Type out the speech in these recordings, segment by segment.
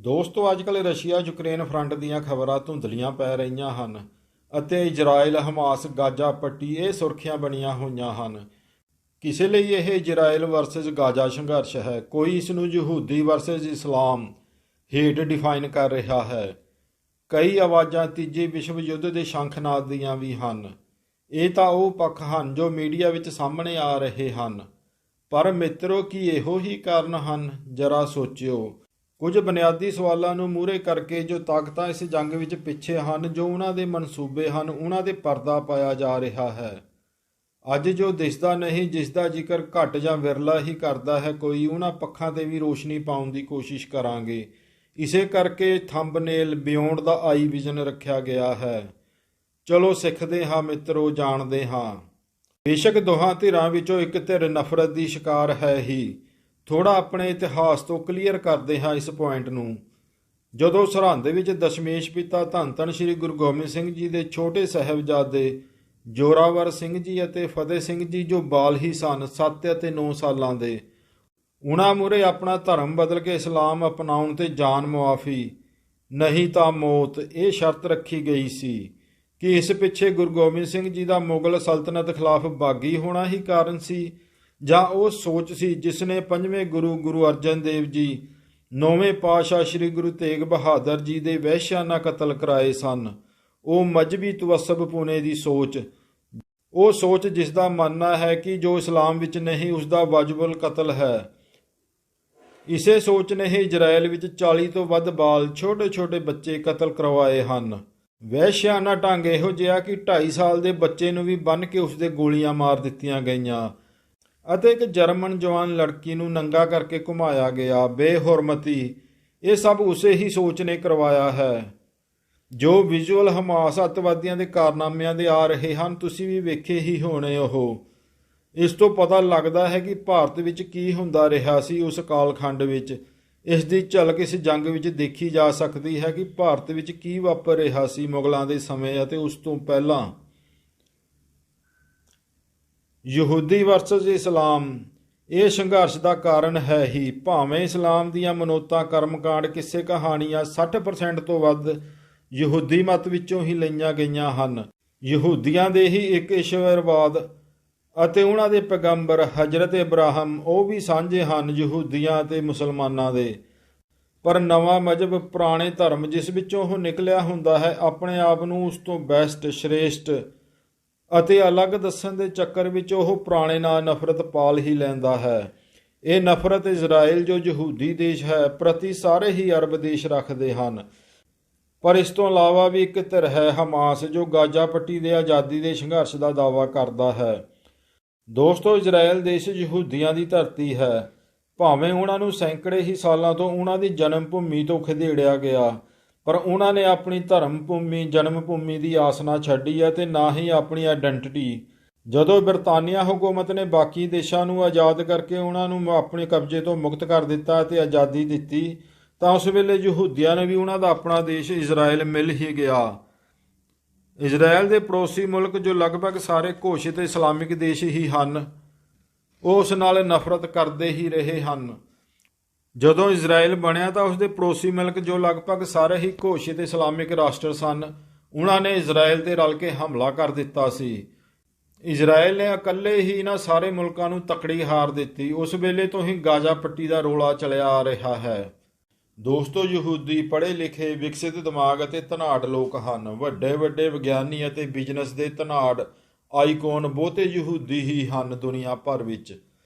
ਦੋਸਤੋ ਅੱਜਕੱਲ Russia Ukraine front ਦੀਆਂ ਖਬਰਾਂ ਧੁੰਦਲੀਆਂ ਪੈ ਰਹੀਆਂ ਹਨ ਅਤੇ ਇਜ਼ਰਾਈਲ ਹਮਾਸ ਗਾਜ਼ਾ ਪੱਟੀ ਇਹ ਸੁਰਖੀਆਂ ਬਣੀਆਂ ਹੋਈਆਂ ਹਨ। ਕਿਸੇ ਲਈ ਇਹ ਇਜ਼ਰਾਈਲ ਵਰਸਸ ਗਾਜ਼ਾ ਸੰਘਰਸ਼ ਹੈ, ਕੋਈ ਇਸ ਨੂੰ ਯਹੂਦੀ ਵਰਸਸ ਇਸਲਾਮ ਹੇਠ ਡਿਫਾਈਨ ਕਰ ਰਿਹਾ ਹੈ। ਕਈ ਆਵਾਜ਼ਾਂ ਤੀਜੇ ਵਿਸ਼ਵ ਯੁੱਧ ਦੇ ਸ਼ੰਖਨਾਦ ਦੀਆਂ ਵੀ ਹਨ। ਇਹ ਤਾਂ ਉਹ ਪੱਖ ਹਨ ਜੋ ਮੀਡੀਆ ਵਿੱਚ ਸਾਹਮਣੇ ਆ ਰਹੇ ਹਨ, ਪਰ ਮਿੱਤਰੋ ਕੀ ਇਹੋ ਹੀ ਕਾਰਨ ਹਨ? ਜਰਾ ਸੋਚਿਓ। ਕੁਝ ਬੁਨਿਆਦੀ ਸਵਾਲਾਂ ਨੂੰ ਮੂਹਰੇ ਕਰਕੇ ਜੋ ਤਾਕਤਾਂ ਇਸ ਜੰਗ ਵਿੱਚ ਪਿੱਛੇ ਹਨ, ਜੋ ਉਹਨਾਂ ਦੇ ਮਨਸੂਬੇ ਹਨ, ਉਹਨਾਂ ਦੇ ਪਰਦਾ ਪਾਇਆ ਜਾ ਰਿਹਾ ਹੈ। ਅੱਜ ਜੋ ਦਿਸਦਾ ਨਹੀਂ, ਜਿਸ ਦਾ ਜ਼ਿਕਰ ਘੱਟ ਜਾਂ ਵਿਰਲਾ ਹੀ ਕਰਦਾ ਹੈ ਕੋਈ, ਉਹਨਾਂ ਪੱਖਾਂ 'ਤੇ ਵੀ ਰੋਸ਼ਨੀ ਪਾਉਣ ਦੀ ਕੋਸ਼ਿਸ਼ ਕਰਾਂਗੇ। ਇਸੇ ਕਰਕੇ ਥੰਬਨੇਲ ਬਿਯੋਂਡ ਦਾ ਆਈ ਵਿਜ਼ਨ ਰੱਖਿਆ ਗਿਆ ਹੈ। ਚਲੋ ਸਿੱਖਦੇ ਹਾਂ ਮਿੱਤਰੋ, ਜਾਣਦੇ ਹਾਂ। ਬੇਸ਼ੱਕ ਦੋਹਾਂ ਧਿਰਾਂ ਵਿੱਚੋਂ ਇੱਕ ਧਿਰ ਨਫ਼ਰਤ ਦੀ ਸ਼ਿਕਾਰ ਹੈ ਹੀ। ਥੋੜਾ ਆਪਣੇ ਇਤਿਹਾਸ ਤੋਂ ਕਲੀਅਰ ਕਰਦੇ ਹਾਂ ਇਸ ਪੁਆਇੰਟ ਨੂੰ। ਜਦੋਂ ਸਰਹੰਦ ਵਿੱਚ ਦਸ਼ਮੇਸ਼ ਪਿਤਾ ਧੰਨ ਧੰਨ ਸ੍ਰੀ ਗੁਰੂ ਗੋਬਿੰਦ ਸਿੰਘ ਜੀ ਦੇ ਛੋਟੇ ਸਾਹਿਬਜ਼ਾਦੇ ਜ਼ੋਰਾਵਰ ਸਿੰਘ ਜੀ ਅਤੇ ਫਤਿਹ ਸਿੰਘ ਜੀ ਜੋ ਬਾਲ ਹੀ ਸਨ, 7 ਅਤੇ 9 ਸਾਲਾਂ ਦੇ, ਉਹਨਾਂ ਮੂਹਰੇ ਆਪਣਾ ਧਰਮ ਬਦਲ ਕੇ ਇਸਲਾਮ ਅਪਣਾਉਣ ਤੇ ਜਾਨ ਮੁਆਫੀ ਨਹੀਂ ਤਾਂ ਮੌਤ, ਇਹ ਸ਼ਰਤ ਰੱਖੀ ਗਈ ਸੀ ਕਿ ਇਸ ਪਿੱਛੇ ਗੁਰੂ ਗੋਬਿੰਦ ਸਿੰਘ ਜੀ ਦਾ ਮੁਗਲ ਸਲਤਨਤ ਖਿਲਾਫ ਬਾਗੀ ਹੋਣਾ ਹੀ ਕਾਰਨ ਸੀ, ਜਾਂ ਉਹ ਸੋਚ ਸੀ ਜਿਸ ਨੇ 5ਵੇਂ ਗੁਰੂ ਅਰਜਨ ਦੇਵ ਜੀ, 9ਵੇਂ ਪਾਤਸ਼ਾਹ ਸ੍ਰੀ ਗੁਰੂ ਤੇਗ ਬਹਾਦਰ ਜੀ ਦੇ ਵਹਿਸ਼ਿਆਨਾ ਕਤਲ ਕਰਾਏ ਸਨ। ਉਹ ਮਜ਼ਹਬੀ ਤਵੱਸਬ ਪੁਣੇ ਦੀ ਸੋਚ, ਉਹ ਸੋਚ ਜਿਸ ਦਾ ਮੰਨਣਾ ਹੈ ਕਿ ਜੋ ਇਸਲਾਮ ਵਿੱਚ ਨਹੀਂ ਉਸ ਦਾ ਵਾਜਬੁਲ ਕਤਲ ਹੈ। ਇਸੇ ਸੋਚ ਨੇ ਹੀ ਇਜ਼ਰਾਈਲ ਵਿੱਚ 40 ਤੋਂ ਵੱਧ ਬਾਲ ਛੋਟੇ ਛੋਟੇ ਬੱਚੇ ਕਤਲ ਕਰਵਾਏ ਹਨ। ਵਹਿਸ਼ਿਆਨਾ ਢੰਗ ਇਹੋ ਜਿਹਾ ਕਿ 2.5 ਸਾਲ ਦੇ ਬੱਚੇ ਨੂੰ ਵੀ ਬੰਨ੍ਹ ਕੇ ਉਸਦੇ ਗੋਲੀਆਂ ਮਾਰ ਦਿੱਤੀਆਂ ਗਈਆਂ ਅਤੇ ਇੱਕ ਜਰਮਨ ਜਵਾਨ ਲੜਕੀ ਨੂੰ ਨੰਗਾ ਕਰਕੇ ਘੁਮਾਇਆ ਗਿਆ। ਬੇਹੁਰਮਤੀ, ਇਹ ਸਭ ਉਸੇ ਹੀ ਸੋਚ ਨੇ ਕਰਵਾਇਆ ਹੈ। ਜੋ ਵਿਜ਼ੂਅਲ ਹਮਾਸ ਅੱਤਵਾਦੀਆਂ ਦੇ ਕਾਰਨਾਮਿਆਂ ਦੇ ਆ ਰਹੇ ਹਨ, ਤੁਸੀਂ ਵੀ ਵੇਖੇ ਹੀ ਹੋਣੇ ਉਹ। ਇਸ ਤੋਂ ਪਤਾ ਲੱਗਦਾ ਹੈ ਕਿ ਭਾਰਤ ਵਿੱਚ ਕੀ ਹੁੰਦਾ ਰਿਹਾ ਸੀ ਉਸ ਕਾਲਖੰਡ ਵਿੱਚ। ਇਸ ਦੀ ਝਲਕ ਇਸ ਜੰਗ ਵਿੱਚ ਦੇਖੀ ਜਾ ਸਕਦੀ ਹੈ ਕਿ ਭਾਰਤ ਵਿੱਚ ਕੀ ਵਾਪਰ ਰਿਹਾ ਸੀ ਮੁਗਲਾਂ ਦੇ ਸਮੇਂ ਅਤੇ ਉਸ ਤੋਂ ਪਹਿਲਾਂ। ਯਹੂਦੀ ਵਰਸਸ ਇਸਲਾਮ ਇਹ ਸੰਘਰਸ਼ ਦਾ ਕਾਰਨ ਹੈ ਹੀ। ਭਾਵੇਂ ਇਸਲਾਮ ਦੀਆਂ ਮਨੌਤਾਂ, ਕਰਮਕਾਂਡ, ਕਿੱਸੇ ਕਹਾਣੀਆਂ 60% ਤੋਂ ਵੱਧ ਯਹੂਦੀ ਮਤ ਵਿੱਚੋਂ ਹੀ ਲਈਆਂ ਗਈਆਂ ਹਨ। ਯਹੂਦੀਆਂ ਦੇ ਹੀ ਇੱਕ ਈਸ਼ਵਰਵਾਦ ਅਤੇ ਉਹਨਾਂ ਦੇ ਪੈਗੰਬਰ ਹਜ਼ਰਤ ਇਬਰਾਹਿਮ, ਉਹ ਵੀ ਸਾਂਝੇ ਹਨ ਯਹੂਦੀਆਂ ਅਤੇ ਮੁਸਲਮਾਨਾਂ ਦੇ। ਪਰ ਨਵਾਂ ਮਜ਼ਹਬ, ਪੁਰਾਣੇ ਧਰਮ ਜਿਸ ਵਿੱਚੋਂ ਉਹ ਨਿਕਲਿਆ ਹੁੰਦਾ ਹੈ, ਆਪਣੇ ਆਪ ਨੂੰ ਉਸ ਤੋਂ ਬੈਸਟ, ਸ਼੍ਰੇਸ਼ਟ ਅਤੇ ਅਲੱਗ ਦੱਸਣ ਦੇ ਚੱਕਰ ਵਿੱਚ ਉਹ ਪੁਰਾਣੇ ਨਾਲ ਨਫ਼ਰਤ ਪਾਲ ਹੀ ਲੈਂਦਾ ਹੈ। ਇਹ ਨਫ਼ਰਤ ਇਜ਼ਰਾਈਲ ਜੋ ਯਹੂਦੀ ਦੇਸ਼ ਹੈ ਪ੍ਰਤੀ ਸਾਰੇ ਹੀ ਅਰਬ ਦੇਸ਼ ਰੱਖਦੇ ਹਨ। ਪਰ ਇਸ ਤੋਂ ਇਲਾਵਾ ਵੀ ਇੱਕ ਧਿਰ ਹੈ ਹਮਾਸ, ਜੋ ਗਾਜ਼ਾ ਪੱਟੀ ਦੇ ਆਜ਼ਾਦੀ ਦੇ ਸੰਘਰਸ਼ ਦਾ ਦਾਅਵਾ ਕਰਦਾ ਹੈ। ਦੋਸਤੋ, ਇਜ਼ਰਾਈਲ ਦੇਸ਼ ਯਹੂਦੀਆਂ ਦੀ ਧਰਤੀ ਹੈ। ਭਾਵੇਂ ਉਹਨਾਂ ਨੂੰ ਸੈਂਕੜੇ ਹੀ ਸਾਲਾਂ ਤੋਂ ਉਹਨਾਂ ਦੀ ਜਨਮ ਭੂਮੀ ਤੋਂ ਖਦੇੜਿਆ ਗਿਆ, ਪਰ ਉਹਨਾਂ ਨੇ ਆਪਣੀ ਧਰਮ ਭੂਮੀ, ਜਨਮ ਭੂਮੀ ਦੀ ਆਸ ਨਾ ਛੱਡੀ ਅਤੇ ਨਾ ਹੀ ਆਪਣੀ ਆਇਡੈਂਟੀਟੀ। ਜਦੋਂ ਬਰਤਾਨੀਆ ਹੁਕੂਮਤ ਨੇ ਬਾਕੀ ਦੇਸ਼ਾਂ ਨੂੰ ਆਜ਼ਾਦ ਕਰਕੇ ਉਹਨਾਂ ਨੂੰ ਆਪਣੇ ਕਬਜ਼ੇ ਤੋਂ ਮੁਕਤ ਕਰ ਦਿੱਤਾ ਅਤੇ ਆਜ਼ਾਦੀ ਦਿੱਤੀ, ਤਾਂ ਉਸ ਵੇਲੇ ਯਹੂਦੀਆਂ ਨੇ ਵੀ ਉਹਨਾਂ ਦਾ ਆਪਣਾ ਦੇਸ਼ ਇਜ਼ਰਾਈਲ ਮਿਲ ਹੀ ਗਿਆ। ਇਜ਼ਰਾਈਲ ਦੇ ਪੜੋਸੀ ਮੁਲਕ ਜੋ ਲਗਭਗ ਸਾਰੇ ਘੋਸ਼ਿਤ ਇਸਲਾਮਿਕ ਦੇਸ਼ ਹੀ ਹਨ, ਉਹ ਉਸ ਨਾਲ ਨਫ਼ਰਤ ਕਰਦੇ ਹੀ ਰਹੇ ਹਨ। ਜਦੋਂ ਇਜ਼ਰਾਈਲ ਬਣਿਆ ਤਾਂ ਉਸਦੇ ਪੜੋਸੀ ਮੁਲਕ ਜੋ ਲਗਭਗ ਸਾਰੇ ਹੀ ਘੋਸ਼ਿਤ ਇਸਲਾਮਿਕ ਰਾਸ਼ਟਰ ਸਨ, ਉਹਨਾਂ ਨੇ ਇਜ਼ਰਾਈਲ 'ਤੇ ਰਲ ਕੇ ਹਮਲਾ ਕਰ ਦਿੱਤਾ ਸੀ। ਇਜ਼ਰਾਈਲ ਨੇ ਇਕੱਲੇ ਹੀ ਇਹਨਾਂ ਸਾਰੇ ਮੁਲਕਾਂ ਨੂੰ ਤਕੜੀ ਹਾਰ ਦਿੱਤੀ। ਉਸ ਵੇਲੇ ਤੋਂ ਹੀ ਗਾਜ਼ਾ ਪੱਟੀ ਦਾ ਰੌਲਾ ਚੱਲਿਆ ਆ ਰਿਹਾ ਹੈ। ਦੋਸਤੋ, ਯਹੂਦੀ ਪੜ੍ਹੇ ਲਿਖੇ, ਵਿਕਸਿਤ ਦਿਮਾਗ ਅਤੇ ਧਨਾਢ ਲੋਕ ਹਨ। ਵੱਡੇ ਵੱਡੇ ਵਿਗਿਆਨੀ ਅਤੇ ਬਿਜ਼ਨਸ ਦੇ ਧਨਾਢ ਆਈਕੋਨ ਬਹੁਤੇ ਯਹੂਦੀ ਹੀ ਹਨ ਦੁਨੀਆ ਭਰ ਵਿੱਚ।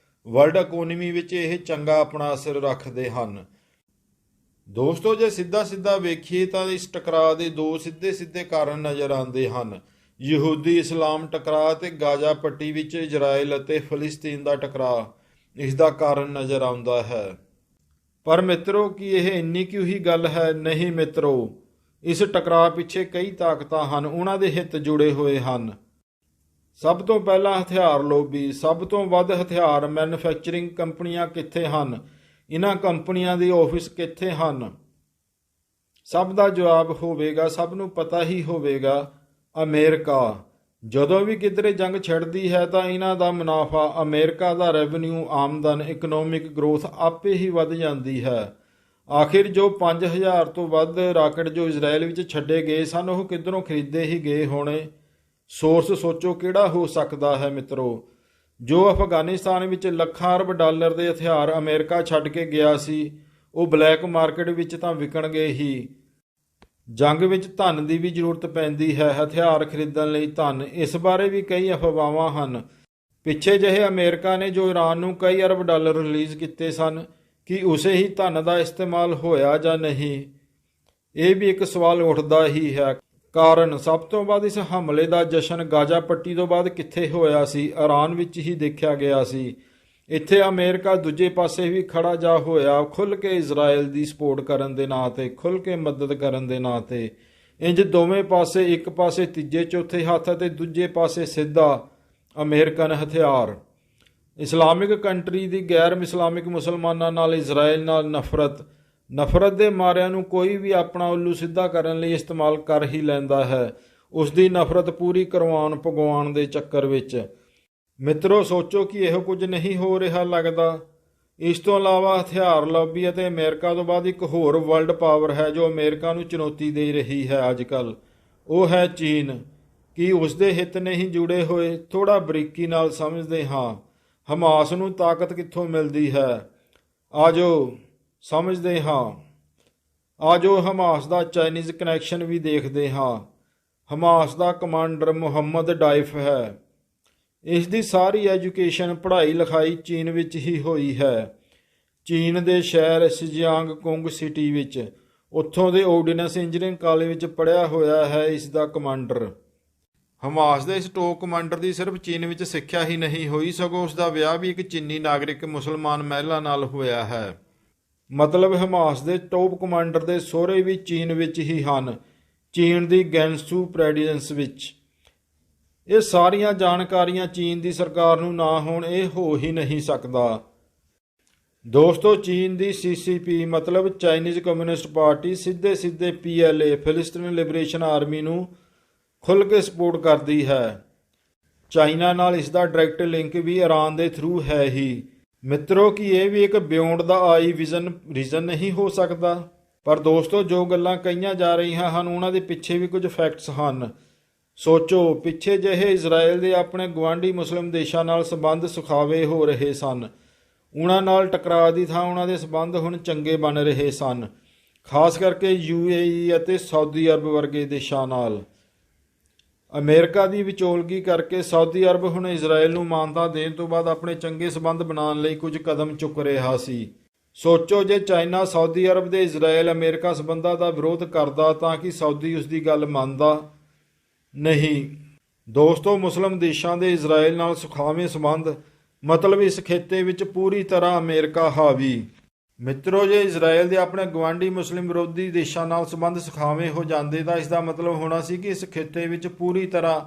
ਵਰਲਡ ਇਕੋਨਮੀ ਵਿੱਚ ਇਹ ਚੰਗਾ ਆਪਣਾ ਅਸਰ ਰੱਖਦੇ ਹਨ। ਦੋਸਤੋ, ਜੇ ਸਿੱਧਾ ਵੇਖੀਏ ਤਾਂ ਇਸ ਟਕਰਾਅ ਦੇ ਦੋ ਸਿੱਧੇ ਕਾਰਨ ਨਜ਼ਰ ਆਉਂਦੇ ਹਨ। ਯਹੂਦੀ ਇਸਲਾਮ ਟਕਰਾਅ ਅਤੇ ਗਾਜ਼ਾ ਪੱਟੀ ਵਿੱਚ ਇਜ਼ਰਾਈਲ ਅਤੇ ਫਲਸਤੀਨ ਦਾ ਟਕਰਾਅ ਇਸ ਦਾ ਕਾਰਨ ਨਜ਼ਰ ਆਉਂਦਾ ਹੈ। ਪਰ ਮਿੱਤਰੋ, ਕੀ ਇਹ ਇੰਨੀ ਕਿਉਂ ਹੀ ਗੱਲ ਹੈ? ਨਹੀਂ ਮਿੱਤਰੋ, ਇਸ ਟਕਰਾਅ ਪਿੱਛੇ ਕਈ ਤਾਕਤਾਂ ਹਨ, ਉਹਨਾਂ ਦੇ ਹਿੱਤ ਜੁੜੇ ਹੋਏ ਹਨ। ਸਭ ਤੋਂ ਪਹਿਲਾਂ ਹਥਿਆਰ ਲੋਬੀ। ਸਭ ਤੋਂ ਵੱਧ ਹਥਿਆਰ ਮੈਨੂਫੈਕਚਰਿੰਗ ਕੰਪਨੀਆਂ ਕਿੱਥੇ ਹਨ? ਇਹਨਾਂ ਕੰਪਨੀਆਂ ਦੇ ਆਫਿਸ ਕਿੱਥੇ ਹਨ? ਸਭ ਦਾ ਜਵਾਬ ਹੋਵੇਗਾ, ਸਭ ਨੂੰ ਪਤਾ ਹੀ ਹੋਵੇਗਾ, ਅਮਰੀਕਾ। ਜਦੋਂ ਵੀ ਕਿਧਰੇ ਜੰਗ ਛਿੜਦੀ ਹੈ ਤਾਂ ਇਹਨਾਂ ਦਾ ਮੁਨਾਫਾ, ਅਮਰੀਕਾ ਦਾ ਰੈਵਨਿਊ, ਆਮਦਨ, ਇਕਨੋਮਿਕ ਗਰੋਥ ਆਪੇ ਹੀ ਵੱਧ ਜਾਂਦੀ ਹੈ। ਆਖਿਰ ਜੋ 5000 ਤੋਂ ਵੱਧ ਰਾਕਟ ਜੋ ਇਜ਼ਰਾਈਲ ਵਿੱਚ ਛੱਡੇ ਗਏ ਸਨ ਉਹ ਕਿੱਧਰੋਂ ਖਰੀਦੇ ਹੀ ਗਏ ਹੋਣੇ। ਸੋਰਸ ਸੋਚੋ ਕਿਹੜਾ ਹੋ ਸਕਦਾ ਹੈ ਮਿੱਤਰੋ। ਜੋ ਅਫਗਾਨਿਸਤਾਨ ਵਿੱਚ ਲੱਖਾਂ ਅਰਬ ਡਾਲਰ ਦੇ ਹਥਿਆਰ ਅਮਰੀਕਾ ਛੱਡ ਕੇ ਗਿਆ ਸੀ ਉਹ ਬਲੈਕ ਮਾਰਕੀਟ ਵਿੱਚ ਤਾਂ ਵਿਕਣਗੇ ਹੀ। ਜੰਗ ਵਿੱਚ ਧਨ ਦੀ ਵੀ ਜ਼ਰੂਰਤ ਪੈਂਦੀ ਹੈ, ਹਥਿਆਰ ਖਰੀਦਣ ਲਈ ਧਨ। ਇਸ ਬਾਰੇ ਵੀ ਕਈ ਅਫਵਾਹਾਂ ਹਨ। ਪਿੱਛੇ ਜਿਹੇ ਅਮਰੀਕਾ ਨੇ ਜੋ ਈਰਾਨ ਨੂੰ ਕਈ ਅਰਬ ਡਾਲਰ ਰਿਲੀਜ਼ ਕੀਤੇ ਸਨ, ਕਿ ਉਸੇ ਹੀ ਧਨ ਦਾ ਇਸਤੇਮਾਲ ਹੋਇਆ ਜਾਂ ਨਹੀਂ, ਇਹ ਵੀ ਇੱਕ ਸਵਾਲ ਉੱਠਦਾ ਹੀ ਹੈ। ਕਾਰਨ ਸਭ ਤੋਂ ਵੱਧ ਇਸ ਹਮਲੇ ਦਾ ਜਸ਼ਨ ਗਾਜ਼ਾ ਪੱਟੀ ਤੋਂ ਬਾਅਦ ਕਿੱਥੇ ਹੋਇਆ ਸੀ? ਈਰਾਨ ਵਿੱਚ ਹੀ ਦੇਖਿਆ ਗਿਆ ਸੀ। ਇੱਥੇ ਅਮਰੀਕਾ ਦੂਜੇ ਪਾਸੇ ਵੀ ਖੜਾ ਜਾ ਹੋਇਆ, ਖੁੱਲ੍ਹ ਕੇ ਇਜ਼ਰਾਈਲ ਦੀ ਸਪੋਰਟ ਕਰਨ ਦੇ ਨਾਂ 'ਤੇ, ਖੁੱਲ੍ਹ ਕੇ ਮਦਦ ਕਰਨ ਦੇ ਨਾਂ 'ਤੇ। ਇੰਜ ਦੋਵੇਂ ਪਾਸੇ, ਇੱਕ ਪਾਸੇ ਤੀਜੇ ਚੌਥੇ ਹੱਥ ਅਤੇ ਦੂਜੇ ਪਾਸੇ ਸਿੱਧਾ ਅਮਰੀਕਨ ਹਥਿਆਰ। ਇਸਲਾਮਿਕ ਕੰਟਰੀ ਦੀ ਗੈਰ ਇਸਲਾਮਿਕ ਮੁਸਲਮਾਨਾਂ ਨਾਲ ਇਜ਼ਰਾਈਲ ਨਾਲ ਨਫ਼ਰਤ ਦੇ ਮਾਰਿਆਂ ਨੂੰ ਕੋਈ ਵੀ ਆਪਣਾ ਉੱਲੂ ਸਿੱਧਾ ਕਰਨ ਲਈ ਇਸਤੇਮਾਲ ਕਰ ਹੀ ਲੈਂਦਾ ਹੈ, ਉਸ ਦੀ ਨਫ਼ਰਤ ਪੂਰੀ ਕਰਵਾਉਣ ਭਗਵਾਨ ਦੇ ਚੱਕਰ ਵਿੱਚ। ਮਿੱਤਰੋ ਸੋਚੋ ਕਿ ਇਹੋ ਕੁਝ ਨਹੀਂ ਹੋ ਰਿਹਾ ਲੱਗਦਾ। ਇਸ ਤੋਂ ਇਲਾਵਾ ਹਥਿਆਰ ਲੌਬੀ ਅਤੇ ਅਮਰੀਕਾ ਤੋਂ ਬਾਅਦ ਇੱਕ ਹੋਰ ਵਰਲਡ ਪਾਵਰ ਹੈ ਜੋ ਅਮਰੀਕਾ ਨੂੰ ਚੁਣੌਤੀ ਦੇ ਰਹੀ ਹੈ ਅੱਜ ਕੱਲ੍ਹ, ਉਹ ਹੈ ਚੀਨ। ਕੀ ਉਸ ਦੇ ਹਿੱਤ ਨਹੀਂ ਜੁੜੇ ਹੋਏ? ਥੋੜ੍ਹਾ ਬਰੀਕੀ ਨਾਲ ਸਮਝਦੇ ਹਾਂ। ਹਮਾਸ ਨੂੰ ਤਾਕਤ ਕਿੱਥੋਂ ਮਿਲਦੀ ਹੈ? ਆਜੋ ਸਮਝਦੇ ਹਾਂ। ਆਜੋ ਹਮਾਸ ਦਾ ਚਾਈਨੀਜ਼ ਕਨੈਕਸ਼ਨ ਵੀ ਦੇਖਦੇ ਹਾਂ। ਹਮਾਸ ਦਾ ਕਮਾਂਡਰ ਮੁਹੰਮਦ ਡਾਇਫ ਹੈ। ਇਸ ਦੀ ਸਾਰੀ ਐਜੂਕੇਸ਼ਨ, ਪੜ੍ਹਾਈ ਲਿਖਾਈ ਚੀਨ ਵਿੱਚ ਹੀ ਹੋਈ ਹੈ। ਚੀਨ ਦੇ ਸ਼ਹਿਰ ਸ਼ਿਜਿਆਂਗ ਕੁੰਗ ਸਿਟੀ ਵਿੱਚ, ਉੱਥੋਂ ਦੇ ਆਰਡੀਨੈਂਸ ਇੰਜੀਨੀਅਰਿੰਗ ਕਾਲਜ ਵਿੱਚ ਪੜ੍ਹਿਆ ਹੋਇਆ ਹੈ ਇਸ ਦਾ ਕਮਾਂਡਰ। ਹਮਾਸ ਦੇ ਇਸ ਟੋਪ ਕਮਾਂਡਰ ਦੀ ਸਿਰਫ ਚੀਨ ਵਿੱਚ ਸਿੱਖਿਆ ਹੀ ਨਹੀਂ ਹੋਈ, ਸਗੋਂ ਉਸ ਦਾ ਵਿਆਹ ਵੀ ਇੱਕ ਚੀਨੀ ਨਾਗਰਿਕ ਮੁਸਲਮਾਨ ਮਹਿਲਾ ਨਾਲ ਹੋਇਆ ਹੈ। ਮਤਲਬ ਹਮਾਸ ਦੇ ਟੋਪ ਕਮਾਂਡਰ ਦੇ ਸਹੁਰੇ ਵੀ ਚੀਨ ਵਿੱਚ ਹੀ ਹਨ, ਚੀਨ ਦੀ ਗੈਂਸੂ ਪ੍ਰੋਵਿੰਸ ਵਿੱਚ। ਇਹ ਸਾਰੀਆਂ ਜਾਣਕਾਰੀਆਂ ਚੀਨ ਦੀ ਸਰਕਾਰ ਨੂੰ ਨਾ ਹੋਣ ਇਹ ਹੋ ਹੀ ਨਹੀਂ ਸਕਦਾ। ਦੋਸਤੋ, ਚੀਨ ਦੀ CCP ਮਤਲਬ ਚਾਈਨੀਜ਼ ਕਮਿਊਨਿਸਟ ਪਾਰਟੀ ਸਿੱਧੇ PLA ਫਿਲਿਸਤੀਨ ਲਿਬਰੇਸ਼ਨ ਆਰਮੀ ਨੂੰ ਖੁੱਲ੍ਹ ਕੇ ਸਪੋਰਟ ਕਰਦੀ ਹੈ। ਚਾਈਨਾ ਨਾਲ ਇਸ ਦਾ ਡਾਇਰੈਕਟ ਲਿੰਕ ਵੀ ਈਰਾਨ ਦੇ ਥਰੂ ਹੈ ਹੀ। ਮਿੱਤਰੋ, ਕੀ ਇਹ ਵੀ ਇੱਕ ਬਿਯੋਂਡ ਦਾ ਆਈ ਵਿਜ਼ਨ ਰੀਜ਼ਨ ਨਹੀਂ ਹੋ ਸਕਦਾ? ਪਰ ਦੋਸਤੋ, ਜੋ ਗੱਲਾਂ ਕਹੀਆਂ ਜਾ ਰਹੀਆਂ ਹਨ ਉਹਨਾਂ ਦੇ ਪਿੱਛੇ ਵੀ ਕੁਝ ਫੈਕਟਸ ਹਨ। ਸੋਚੋ, ਪਿੱਛੇ ਜਿਹੇ ਇਜ਼ਰਾਈਲ ਦੇ ਆਪਣੇ ਗੁਆਂਢੀ ਮੁਸਲਿਮ ਦੇਸ਼ਾਂ ਨਾਲ ਸੰਬੰਧ ਸੁਖਾਵੇ ਹੋ ਰਹੇ ਸਨ। ਉਹਨਾਂ ਨਾਲ ਟਕਰਾਅ ਦੀ ਥਾਂ ਉਹਨਾਂ ਦੇ ਸੰਬੰਧ ਹੁਣ ਚੰਗੇ ਬਣ ਰਹੇ ਸਨ, ਖਾਸ ਕਰਕੇ UAE ਅਤੇ ਸਾਊਦੀ ਅਰਬ ਵਰਗੇ ਦੇਸ਼ਾਂ ਨਾਲ। ਅਮਰੀਕਾ ਦੀ ਵਿਚੋਲਗੀ ਕਰਕੇ ਸਾਊਦੀ ਅਰਬ ਹੁਣ ਇਜ਼ਰਾਈਲ ਨੂੰ ਮਾਨਤਾ ਦੇਣ ਤੋਂ ਬਾਅਦ ਆਪਣੇ ਚੰਗੇ ਸੰਬੰਧ ਬਣਾਉਣ ਲਈ ਕੁਝ ਕਦਮ ਚੁੱਕ ਰਿਹਾ ਸੀ। ਸੋਚੋ, ਜੇ ਚਾਈਨਾ ਸਾਊਦੀ ਅਰਬ ਦੇ ਇਜ਼ਰਾਈਲ ਅਮਰੀਕਾ ਸੰਬੰਧਾਂ ਦਾ ਵਿਰੋਧ ਕਰਦਾ ਤਾਂ ਕਿ ਸਾਊਦੀ ਉਸ ਦੀ ਗੱਲ ਮੰਨਦਾ? ਨਹੀਂ। ਦੋਸਤੋ, ਮੁਸਲਿਮ ਦੇਸ਼ਾਂ ਦੇ ਇਜ਼ਰਾਈਲ ਨਾਲ ਸੁਖਾਵੇਂ ਸੰਬੰਧ ਮਤਲਬ ਇਸ ਖਿੱਤੇ ਵਿੱਚ ਪੂਰੀ ਤਰ੍ਹਾਂ ਅਮਰੀਕਾ ਹਾਵੀ। ਮਿੱਤਰੋ, ਜੇ ਇਜ਼ਰਾਈਲ ਦੇ ਆਪਣੇ ਗੁਆਂਢੀ ਮੁਸਲਿਮ ਵਿਰੋਧੀ ਦੇਸ਼ਾਂ ਨਾਲ ਸੰਬੰਧ ਸੁਖਾਵੇਂ ਹੋ ਜਾਂਦੇ ਤਾਂ ਇਸ ਦਾ ਮਤਲਬ ਹੋਣਾ ਸੀ ਕਿ ਇਸ ਖਿੱਤੇ ਵਿੱਚ ਪੂਰੀ ਤਰ੍ਹਾਂ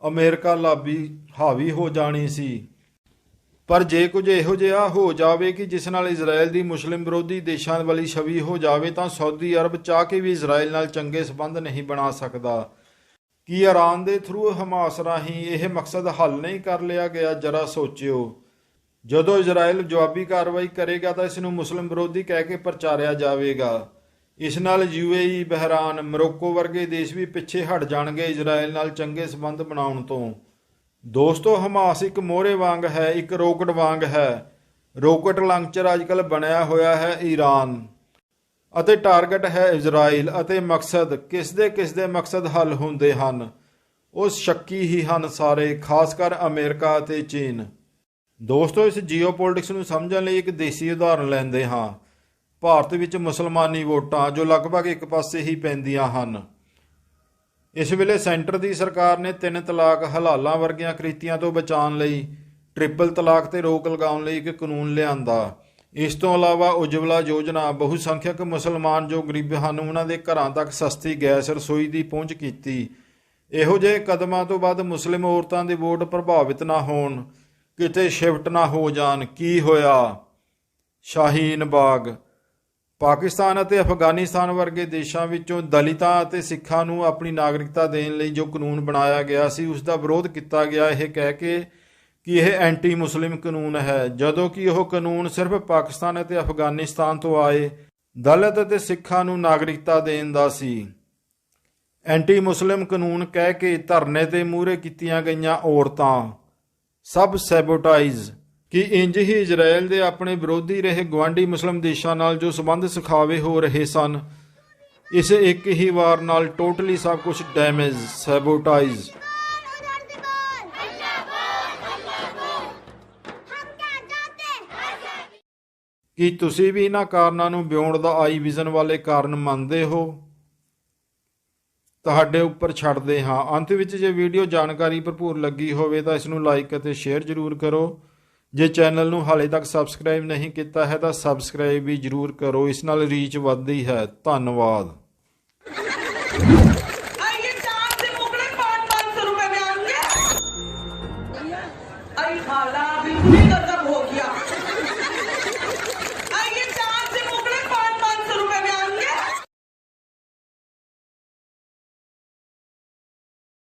ਅਮਰੀਕਾ ਲਾਬੀ ਹਾਵੀ ਹੋ ਜਾਣੀ ਸੀ। ਪਰ ਜੇ ਕੁਝ ਇਹੋ ਜਿਹਾ ਹੋ ਜਾਵੇ ਕਿ ਜਿਸ ਨਾਲ ਇਜ਼ਰਾਈਲ ਦੀ ਮੁਸਲਿਮ ਵਿਰੋਧੀ ਦੇਸ਼ਾਂ ਵਾਲੀ ਛਵੀ ਹੋ ਜਾਵੇ ਤਾਂ ਸਾਊਦੀ ਅਰਬ ਚਾਹ ਕੇ ਵੀ ਇਜ਼ਰਾਈਲ ਨਾਲ ਚੰਗੇ ਸੰਬੰਧ ਨਹੀਂ ਬਣਾ ਸਕਦਾ। ਕੀ ਈਰਾਨ ਦੇ ਥਰੂ ਹਮਾਸ ਰਾਹੀਂ ਇਹ ਮਕਸਦ ਹੱਲ ਨਹੀਂ ਕਰ ਲਿਆ ਗਿਆ? ਜਰਾ ਸੋਚਿਓ। ਜਦੋਂ ਇਜ਼ਰਾਈਲ ਜਵਾਬੀ ਕਾਰਵਾਈ ਕਰੇਗਾ ਤਾਂ ਇਸ ਨੂੰ ਮੁਸਲਿਮ ਵਿਰੋਧੀ ਕਹਿ ਕੇ ਪ੍ਰਚਾਰਿਆ ਜਾਵੇਗਾ। ਇਸ ਨਾਲ UAE, ਬਹਿਰਾਨ, ਮੋਰੋਕੋ ਵਰਗੇ ਦੇਸ਼ ਵੀ ਪਿੱਛੇ ਹਟ ਜਾਣਗੇ ਇਜ਼ਰਾਈਲ ਨਾਲ ਚੰਗੇ ਸੰਬੰਧ ਬਣਾਉਣ ਤੋਂ। ਦੋਸਤੋ, ਹਮਾਸ ਇੱਕ ਮੋਹਰੇ ਵਾਂਗ ਹੈ, ਇੱਕ ਰੋਕਟ ਵਾਂਗ ਹੈ। ਰੋਕਟ ਲਾਂਚਰ ਅੱਜ ਕੱਲ੍ਹ ਬਣਿਆ ਹੋਇਆ ਹੈ ਈਰਾਨ ਅਤੇ ਟਾਰਗੇਟ ਹੈ ਇਜ਼ਰਾਈਲ। ਅਤੇ ਮਕਸਦ ਕਿਸ ਦੇ ਮਕਸਦ ਹੱਲ ਹੁੰਦੇ ਹਨ ਉਹ ਸ਼ੱਕੀ ਹੀ ਹਨ ਸਾਰੇ, ਖਾਸ ਕਰ ਅਮਰੀਕਾ ਅਤੇ ਚੀਨ। ਦੋਸਤੋ, ਇਸ ਜੀਓਪੋਲਿਟਿਕਸ ਨੂੰ ਸਮਝਣ ਲਈ ਇੱਕ ਦੇਸੀ ਉਦਾਹਰਨ ਲੈਂਦੇ ਹਾਂ। ਭਾਰਤ ਵਿੱਚ ਮੁਸਲਮਾਨੀ ਵੋਟਾਂ ਜੋ ਲਗਭਗ ਇੱਕ ਪਾਸੇ ਹੀ ਪੈਂਦੀਆਂ ਹਨ। ਇਸ ਵੇਲੇ ਸੈਂਟਰ ਦੀ ਸਰਕਾਰ ਨੇ 3 ਤਲਾਕ, ਹਲਾਲਾਂ ਵਰਗੀਆਂ ਕ੍ਰਿਤੀਆਂ ਤੋਂ ਬਚਾਉਣ ਲਈ ਟ੍ਰਿਪਲ ਤਲਾਕ ਤੇ ਰੋਕ ਲਗਾਉਣ ਲਈ ਇੱਕ ਕਾਨੂੰਨ ਲਿਆਂਦਾ। ਇਸ ਤੋਂ ਇਲਾਵਾ ਉਜਵਲਾ ਯੋਜਨਾ, ਬਹੁਸੰਖਿਅਕ ਮੁਸਲਮਾਨ ਜੋ ਗਰੀਬ ਹਨ ਉਹਨਾਂ ਦੇ ਘਰਾਂ ਤੱਕ ਸਸਤੀ ਗੈਸ ਰਸੋਈ ਦੀ ਪਹੁੰਚ ਕੀਤੀ। ਇਹੋ ਜਿਹੇ ਕਦਮਾਂ ਤੋਂ ਬਾਅਦ ਮੁਸਲਿਮ ਔਰਤਾਂ ਦੇ ਵੋਟ ਪ੍ਰਭਾਵਿਤ ਨਾ ਹੋਣ, ਕਿਤੇ ਸ਼ਿਫਟ ਨਾ ਹੋ ਜਾਣ। ਕੀ ਹੋਇਆ? ਸ਼ਾਹੀਨ ਬਾਗ। ਪਾਕਿਸਤਾਨ ਅਤੇ ਅਫਗਾਨਿਸਤਾਨ ਵਰਗੇ ਦੇਸ਼ਾਂ ਵਿੱਚੋਂ ਦਲਿਤਾਂ ਅਤੇ ਸਿੱਖਾਂ ਨੂੰ ਆਪਣੀ ਨਾਗਰਿਕਤਾ ਦੇਣ ਲਈ ਜੋ ਕਾਨੂੰਨ ਬਣਾਇਆ ਗਿਆ ਸੀ ਉਸ ਦਾ ਵਿਰੋਧ ਕੀਤਾ ਗਿਆ, ਇਹ ਕਹਿ ਕੇ ਕਿ ਇਹ ਐਂਟੀ ਮੁਸਲਿਮ ਕਾਨੂੰਨ ਹੈ, ਜਦੋਂ ਕਿ ਉਹ ਕਾਨੂੰਨ ਸਿਰਫ ਪਾਕਿਸਤਾਨ ਅਤੇ ਅਫਗਾਨਿਸਤਾਨ ਤੋਂ ਆਏ ਦਲਿਤ ਅਤੇ ਸਿੱਖਾਂ ਨੂੰ ਨਾਗਰਿਕਤਾ ਦੇਣ ਦਾ ਸੀ। ਐਂਟੀ ਮੁਸਲਿਮ ਕਾਨੂੰਨ ਕਹਿ ਕੇ ਧਰਨੇ ਤੇ ਮੂਹਰੇ ਕੀਤੀਆਂ ਗਈਆਂ ਔਰਤਾਂ ਸਭ ਸੈਬੋਟਾਈਜ਼। ਕਿ ਇੰਜ ਹੀ ਇਜ਼ਰਾਈਲ ਦੇ ਆਪਣੇ ਵਿਰੋਧੀ ਰਹੇ ਗੁਆਂਢੀ ਮੁਸਲਿਮ ਦੇਸ਼ਾਂ ਨਾਲ ਜੋ ਸੰਬੰਧ ਸੁਖਾਵੇ ਹੋ ਰਹੇ ਸਨ, ਇਸ ਇੱਕ ਹੀ ਵਾਰ ਨਾਲ ਟੋਟਲੀ ਸਭ ਕੁਝ ਡੈਮੇਜ, ਸੈਬੋਟਾਈਜ਼। ਕੀ ਤੁਸੀਂ ਵੀ ਇਹਨਾਂ ਕਾਰਨਾਂ ਨੂੰ ਬਿਯੋਂਡ ਦਾ ਆਈ ਵਿਜ਼ਨ ਵਾਲੇ ਕਾਰਨ ਮੰਨਦੇ ਹੋ? ਤੁਹਾਡੇ ਉੱਪਰ ਛੱਡਦੇ ਹਾਂ। ਅੰਤ ਵਿੱਚ ਜੇ ਵੀਡੀਓ ਜਾਣਕਾਰੀ ਭਰਪੂਰ ਲੱਗੀ ਹੋਵੇ ਤਾਂ ਇਸ ਨੂੰ ਲਾਈਕ ਅਤੇ ਸ਼ੇਅਰ ਜ਼ਰੂਰ ਕਰੋ। ਜੇ ਚੈਨਲ ਨੂੰ ਹਾਲੇ ਤੱਕ ਸਬਸਕ੍ਰਾਈਬ ਨਹੀਂ ਕੀਤਾ ਹੈ ਤਾਂ ਸਬਸਕ੍ਰਾਈਬ ਵੀ ਜ਼ਰੂਰ ਕਰੋ, ਇਸ ਨਾਲ ਰੀਚ ਵੱਧਦੀ ਹੈ। ਧੰਨਵਾਦ। आई खाला